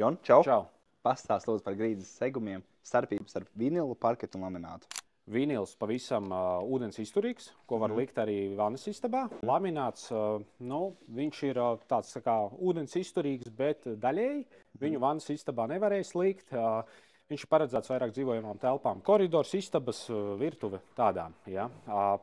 Jon, čau! Čau. Pastāst lūdzu par grīdas segumiem, starpības starp vinilu, parketu un laminātu. Vinils pavisam ūdens izturīgs, ko var likt arī vannas istabā. Lamināts, viņš ir tāds tā kā ūdens izturīgs, bet daļēji viņu vannas istabā nevarēs likt. Viņš ir paredzēts vairāk dzīvojamām telpām. Koridors, istabas, virtuve tādām. Ja.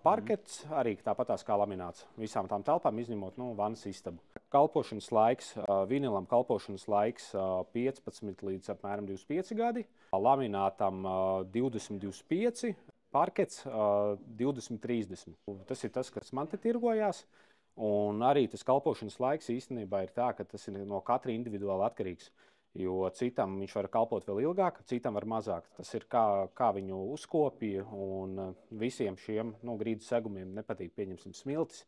Parkets arī tāpatās kā lamināts. Visām tām telpām izņemot vannas istabu. Kalpošanas laiks, vinilam kalpošanas laiks 15 līdz apmēram 25 gadi. Laminātam 20-25, parkets 20-30. Tas ir tas, kas man te tirgojās. Un arī tas kalpošanas laiks īstenībā ir tā, ka tas ir no katra individuāli atkarīgs. Jo citam viņš var kalpot vēl ilgāk, citam var mazāk. Tas ir kā viņu uzkopja, un visiem šiem grīdas segumiem nepatīk, pieņemsim, smiltis.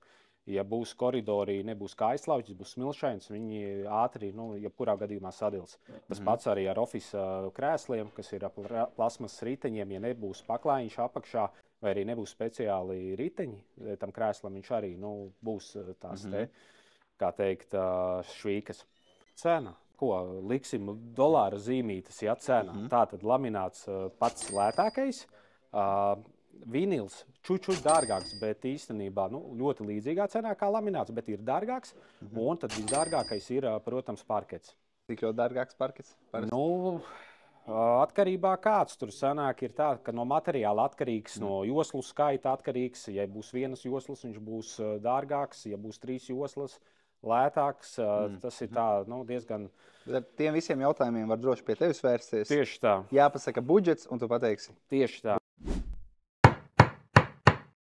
Ja būs koridori, nebūs kaislauķis, būs smilšains, viņi ātri, jebkurā gadījumā sadils. Tas pats arī ar office krēsliem, kas ir plasmas riteņiem. Ja nebūs paklājiņš apakšā, vai arī nebūs speciāli riteņi tam krēslam, viņš arī būs tās te, kā teikt, švīkas. Cena. Ko liksim dolāra zīmītes, ja cena. Tātad lamināts pats lētākais. Vinils čučuļ dārgāks, bet īstenībā ļoti līdzīgā cenā kā lamināts, bet ir dārgāks. Un tad visdārgākais ir, protams, parkets. Cik ļoti dārgāks parkets? Atkarībā kāds tur sanāk ir tā, ka no materiāla atkarīgs, no joslu skaita atkarīgs. Ja būs vienas joslas, viņš būs dārgāks. Ja būs 3 joslas, lētāks. Tas ir tā, diezgan... Bet ar tiem visiem jautājumiem var droši pie tevis vērsties. Tieši tā. Jāpasaka budžets, un tu pateiksi. Tieši tā.